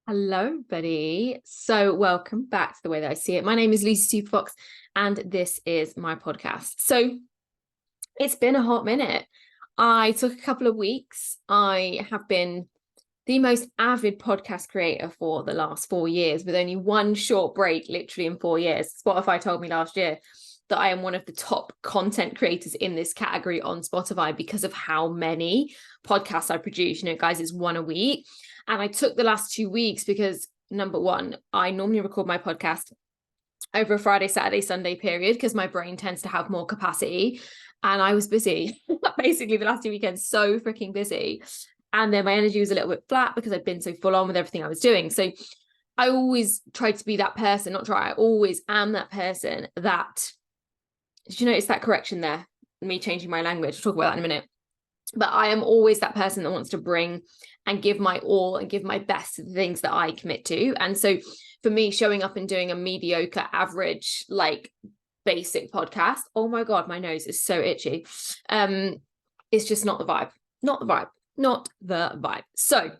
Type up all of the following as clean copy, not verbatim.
Hello, everybody. So, welcome back to The Way That I See It. My name is Lucy Superfox, and this is my podcast. So, it's been a hot minute. I took a couple of weeks. I have been the most avid podcast creator for the last 4 years, with only one short break, literally in 4 years. Spotify told me last year that I am one of the top content creators in this category on Spotify because of how many podcasts I produce. Guys, it's one a week. And I took the last 2 weeks because, number one, I normally record my podcast over a Friday, Saturday, Sunday period because my brain tends to have more capacity. And I was busy, basically the last 2 weekends, so freaking busy. And then my energy was a little bit flat because I'd been so full on with everything I was doing. So I always try to be that person, I always am that person that, did you notice that correction there? Me changing my language. We'll talk about that in a minute. But I am always that person that wants to bring and give my all and give my best to the things that I commit to. And so for me, showing up and doing a mediocre, average, like basic podcast, oh my God, my nose is so itchy. It's just not the vibe, not the vibe, not the vibe. So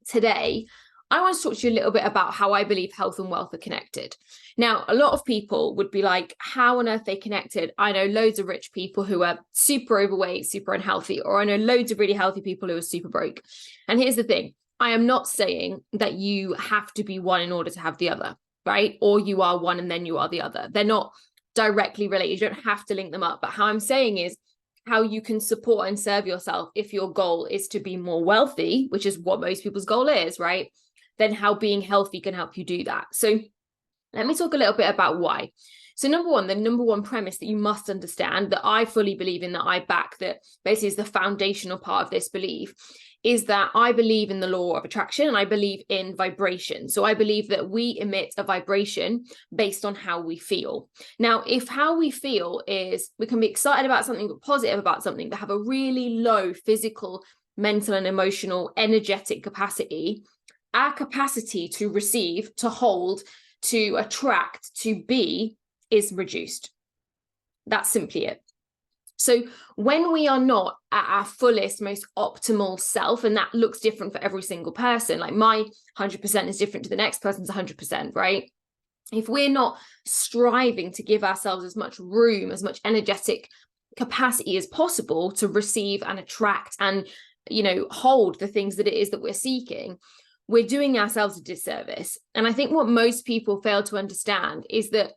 today, I want to talk to you a little bit about how I believe health and wealth are connected. Now, a lot of people would be like, how on earth are they connected? I know loads of rich people who are super overweight, super unhealthy, or I know loads of really healthy people who are super broke. And here's the thing. I am not saying that you have to be one in order to have the other, right? Or you are one and then you are the other. They're not directly related. You don't have to link them up. But how I'm saying is how you can support and serve yourself if your goal is to be more wealthy, which is what most people's goal is, right? Then how being healthy can help you do that. So let me talk a little bit about why. So the number one premise that you must understand, that I fully believe in, that I back, that basically is the foundational part of this belief, is that I believe in the law of attraction and I believe in vibration. So I believe that we emit a vibration based on how we feel. Now, if how we feel is we can be excited about something, but positive about something, but have a really low physical, mental and emotional, energetic capacity, our capacity to receive, to hold, to attract, to be is reduced. That's simply it. So when we are not at our fullest, most optimal self, and that looks different for every single person, like my 100% is different to the next person's 100%, right? If we're not striving to give ourselves as much room, as much energetic capacity as possible to receive and attract and, hold the things that it is that we're seeking, we're doing ourselves a disservice. And I think what most people fail to understand is that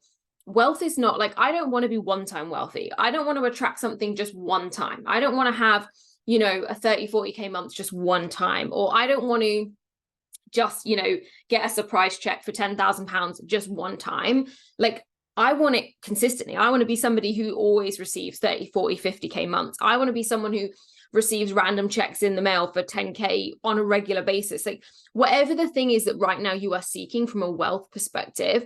wealth is not like, I don't want to be one-time wealthy. I don't want to attract something just one time. I don't want to have, a 30, 40K month just one time. Or I don't want to just, get a surprise check for £10,000 just one time. Like, I want it consistently. I want to be somebody who always receives 30, 40, 50K months. I want to be someone who receives random checks in the mail for 10K on a regular basis. Like, whatever the thing is that right now you are seeking from a wealth perspective,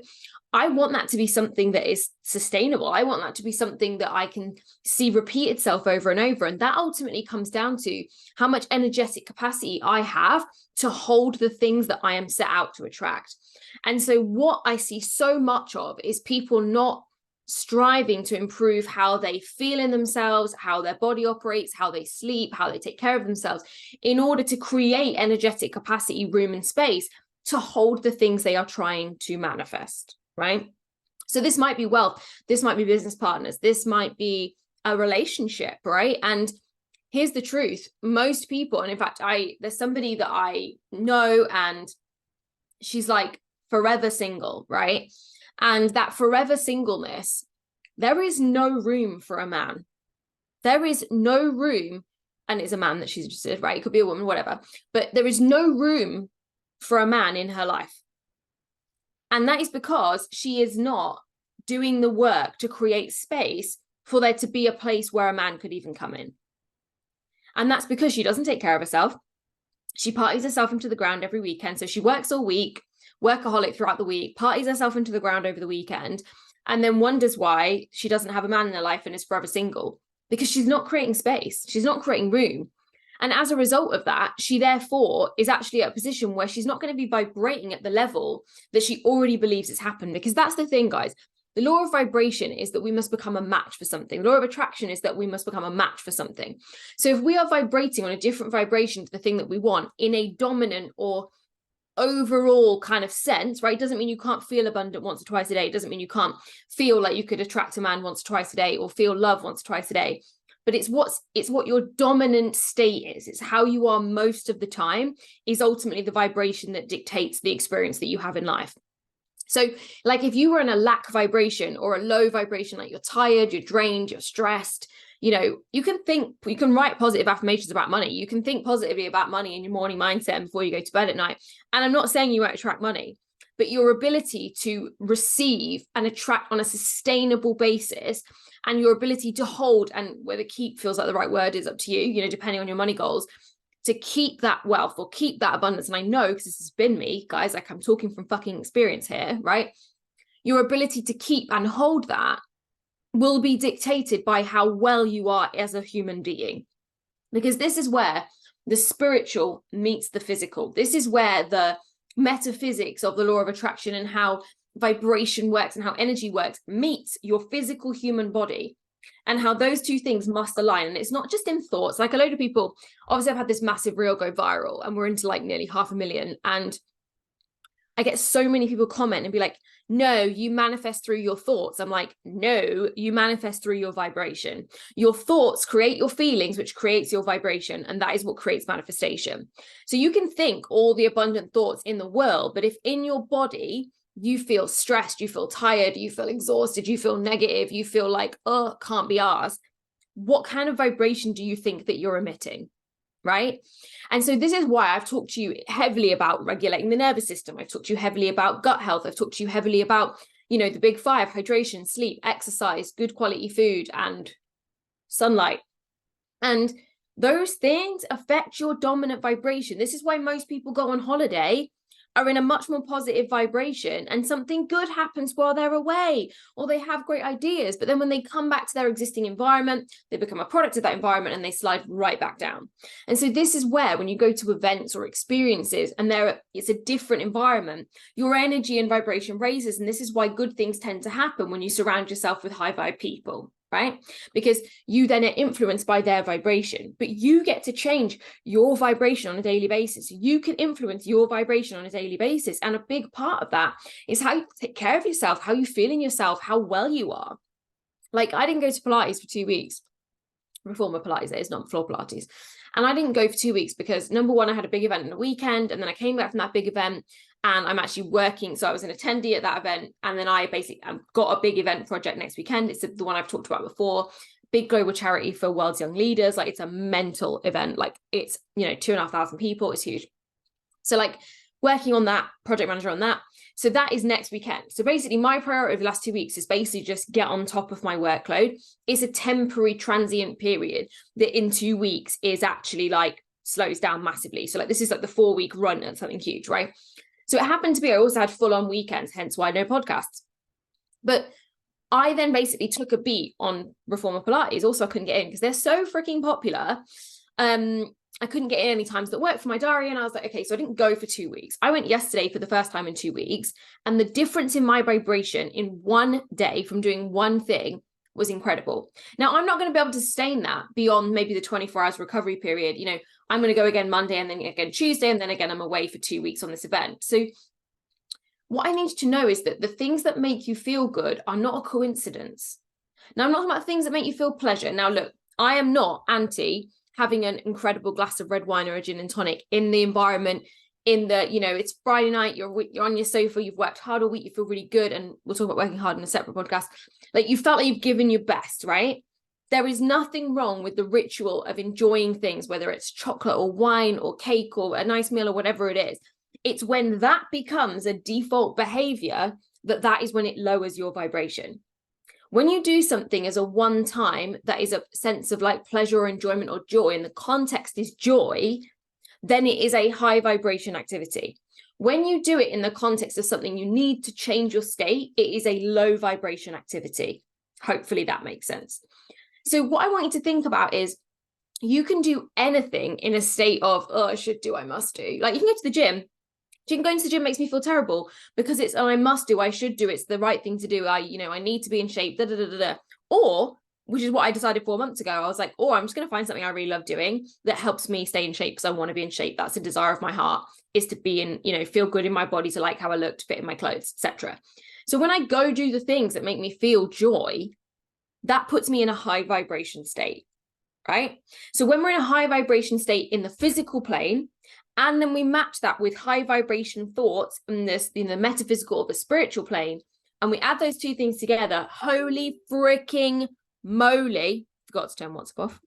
I want that to be something that is sustainable. I want that to be something that I can see repeat itself over and over. And that ultimately comes down to how much energetic capacity I have to hold the things that I am set out to attract. And so what I see so much of is people not striving to improve how they feel in themselves, how their body operates, how they sleep, how they take care of themselves, in order to create energetic capacity, room and space to hold the things they are trying to manifest, right? So this might be wealth, this might be business partners, this might be a relationship, right? And here's the truth. Most people, and in fact, there's somebody that I know and she's like forever single, right? And that forever singleness, there is no room for a man. There is no room, and it's a man that she's interested in, right? It could be a woman, whatever. But there is no room for a man in her life. And that is because she is not doing the work to create space for there to be a place where a man could even come in. And that's because she doesn't take care of herself. She parties herself into the ground every weekend. So she works all week, workaholic throughout the week, parties herself into the ground over the weekend, and then wonders why she doesn't have a man in her life and is forever single, because she's not creating space. She's not creating room. And as a result of that, she therefore is actually at a position where she's not going to be vibrating at the level that she already believes has happened. Because that's the thing, guys. The law of vibration is that we must become a match for something. The law of attraction is that we must become a match for something. So if we are vibrating on a different vibration to the thing that we want in a dominant or overall kind of sense, right? It doesn't mean you can't feel abundant once or twice a day. It doesn't mean you can't feel like you could attract a man once or twice a day, or feel love once or twice a day. But it's what your dominant state is. It's how you are most of the time is ultimately the vibration that dictates the experience that you have in life. So like if you were in a lack vibration or a low vibration, like you're tired, you're drained, you're stressed, you know, you can write positive affirmations about money. You can think positively about money in your morning mindset before you go to bed at night. And I'm not saying you won't attract money, but your ability to receive and attract on a sustainable basis, and your ability to hold, and whether keep feels like the right word is up to you, you know, depending on your money goals, to keep that wealth or keep that abundance. And I know, because this has been me, guys, like I'm talking from fucking experience here, right? Your ability to keep and hold that will be dictated by how well you are as a human being. Because this is where the spiritual meets the physical. This is where the metaphysics of the law of attraction and how vibration works and how energy works meets your physical human body, and how those two things must align. And it's not just in thoughts. Like a load of people, obviously I've had this massive reel go viral and we're into like nearly 500,000, and I get so many people comment and be like, no, you manifest through your thoughts. I'm like, no, you manifest through your vibration. Your thoughts create your feelings, which creates your vibration. And that is what creates manifestation. So you can think all the abundant thoughts in the world, but if in your body, you feel stressed, you feel tired, you feel exhausted, you feel negative, you feel like, oh, can't be ours, what kind of vibration do you think that you're emitting? Right? And so this is why I've talked to you heavily about regulating the nervous system. I've talked to you heavily about gut health. I've talked to you heavily about, you know, the big five: hydration, sleep, exercise, good quality food, and sunlight. And those things affect your dominant vibration. This is why most people go on holiday are in a much more positive vibration, and something good happens while they're away, or they have great ideas, but then when they come back to their existing environment, they become a product of that environment and they slide right back down. And so this is where, when you go to events or experiences and it's a different environment, your energy and vibration raises. And this is why good things tend to happen when you surround yourself with high vibe people, right? Because you then are influenced by their vibration, but you get to change your vibration on a daily basis. You can influence your vibration on a daily basis. And a big part of that is how you take care of yourself, how you feel in yourself, how well you are. Like I didn't go to Pilates for 2 weeks. Reformer Pilates, it's not floor Pilates. And I didn't go for 2 weeks because, number one, I had a big event on the weekend, and then I came back from that big event and I'm actually working. So I was an attendee at that event. And then I basically got a big event project next weekend. It's the one I've talked about before, big global charity for world's young leaders. Like it's a mental event. Like it's, you know, 2,500 people. It's huge. So like working on that, project manager on that. So that is next weekend. So basically my priority over the last 2 weeks is basically just get on top of my workload. It's a temporary transient period that in 2 weeks is actually like slows down massively. So like this is like the 4-week run at something huge, right? So it happened to be, I also had full on weekends, hence why no podcasts. But I then basically took a beat on Reformer Pilates. Also, I couldn't get in because they're so freaking popular. I couldn't get in any times that worked for my diary. And I was like, okay, so I didn't go for 2 weeks. I went yesterday for the first time in 2 weeks. And the difference in my vibration in one day from doing one thing was incredible. Now, I'm not going to be able to sustain that beyond maybe the 24 hours recovery period. You know, I'm going to go again Monday and then again Tuesday, and then again, I'm away for 2 weeks on this event. So what I need you to know is that the things that make you feel good are not a coincidence. Now, I'm not talking about things that make you feel pleasure. Now, look, I am not anti having an incredible glass of red wine or a gin and tonic in the environment, in the, you know, it's Friday night, you're on your sofa, you've worked hard all week, you feel really good. And we'll talk about working hard in a separate podcast. Like you felt like you've given your best, right? There is nothing wrong with the ritual of enjoying things, whether it's chocolate or wine or cake or a nice meal or whatever it is. It's when that becomes a default behavior that is when it lowers your vibration. When you do something as a one time, that is a sense of like pleasure or enjoyment or joy, and the context is joy, then it is a high vibration activity. When you do it in the context of something you need to change your state, it is a low vibration activity. Hopefully that makes sense. So what I want you to think about is you can do anything in a state of, oh, I should do, I must do. Like you can go to the gym. You can go into the gym makes me feel terrible because it's, oh, I must do, I should do, it's the right thing to do. I need to be in shape, da, da, da, da, da. Or which is what I decided 4 months ago. I was like, oh, I'm just going to find something I really love doing that helps me stay in shape, because I want to be in shape. That's a desire of my heart, is to be in, you know, feel good in my body, to like how I look, to fit in my clothes, etc. So when I go do the things that make me feel joy, that puts me in a high vibration state, right? So when we're in a high vibration state in the physical plane, and then we match that with high vibration thoughts in this, in the metaphysical or the spiritual plane, and we add those two things together, holy freaking moly, forgot to turn WhatsApp off.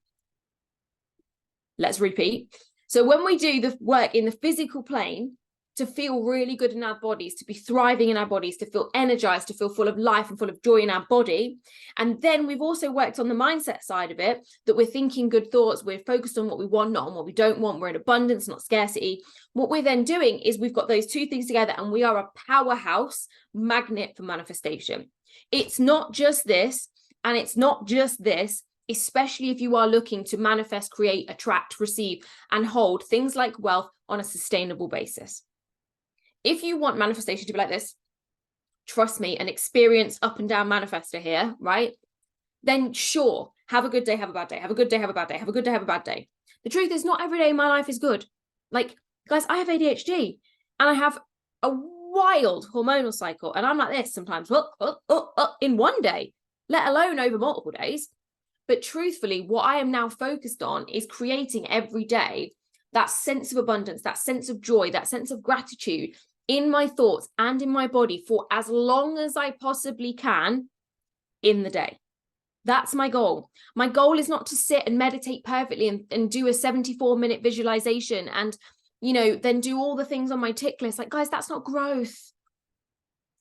Let's repeat. So when we do the work in the physical plane to feel really good in our bodies, to be thriving in our bodies, to feel energized, to feel full of life and full of joy in our body, and then we've also worked on the mindset side of it, that we're thinking good thoughts, we're focused on what we want, not on what we don't want, we're in abundance, not scarcity. What we're then doing is we've got those two things together, and we are a powerhouse magnet for manifestation. It's not just this, and it's not just this, especially if you are looking to manifest, create, attract, receive, and hold things like wealth on a sustainable basis. If you want manifestation to be like this, trust me, an experienced up and down manifester here, right? Then sure, have a good day, have a bad day, have a good day, have a bad day, have a good day, have a bad day. The truth is, not every day in my life is good. Like, guys, I have ADHD and I have a wild hormonal cycle, and I'm like this sometimes in one day, let alone over multiple days. But truthfully, what I am now focused on is creating every day that sense of abundance, that sense of joy, that sense of gratitude in my thoughts and in my body for as long as I possibly can in the day. That's my goal. My goal is not to sit and meditate perfectly and do a 74-minute visualization and, you know, then do all the things on my tick list. Like, guys, that's not growth.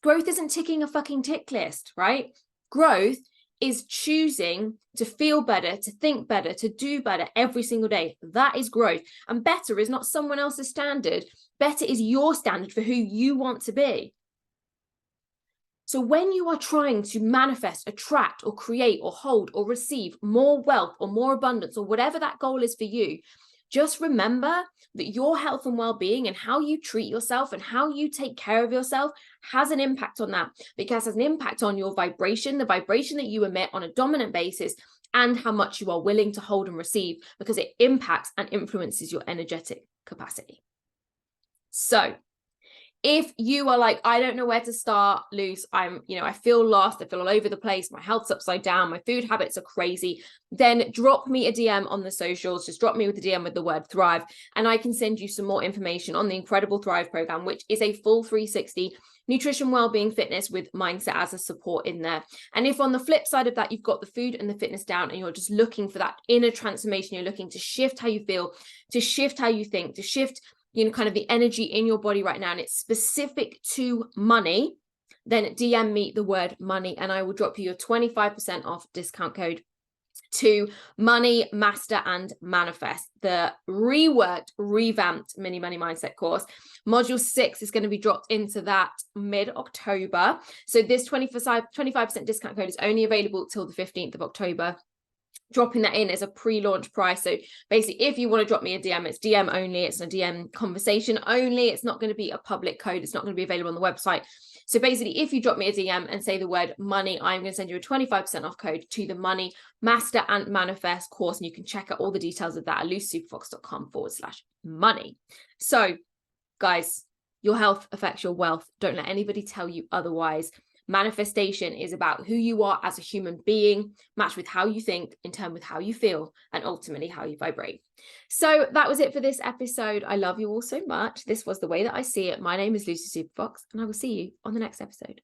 Growth isn't ticking a fucking tick list, right? Growth is choosing to feel better, to think better, to do better every single day. That is growth. And better is not someone else's standard. Better is your standard for who you want to be. So when you are trying to manifest, attract, or create, or hold, or receive more wealth, or more abundance, or whatever that goal is for you, just remember that your health and well-being and how you treat yourself and how you take care of yourself has an impact on that, because it has an impact on your vibration, the vibration that you emit on a dominant basis, and how much you are willing to hold and receive, because it impacts and influences your energetic capacity. So if you are like, I don't know where to start, Luce, I feel lost, I feel all over the place, my health's upside down, my food habits are crazy, then drop me a DM on the socials. Just drop me with a DM with the word Thrive, and I can send you some more information on the Incredible Thrive program, which is a full 360 nutrition, wellbeing, fitness with mindset as a support in there. And if on the flip side of that, you've got the food and the fitness down, and you're just looking for that inner transformation, you're looking to shift how you feel, to shift how you think, to shift, you know, kind of the energy in your body right now, and it's specific to money, then DM me the word money, and I will drop you a 25% off discount code to Money, Master, and Manifest, the reworked, revamped mini money mindset course. Module 6 is going to be dropped into that mid-October. So this 25% discount code is only available till the 15th of October. Dropping that in as a pre-launch price. So basically, if you want to drop me a DM, it's DM only. It's a DM conversation only. It's not going to be a public code. It's not going to be available on the website. So basically, if you drop me a DM and say the word money, I'm going to send you a 25% off code to the Money, Master, and Manifest course. And you can check out all the details of that at lucysuperfox.com/money. So guys, your health affects your wealth. Don't let anybody tell you otherwise. Manifestation is about who you are as a human being, matched with how you think, in turn with how you feel, and ultimately how you vibrate. So that was it for this episode. I love you all so much. This was The Way That I See It. My name is Lucy Superfox, and I will see you on the next episode.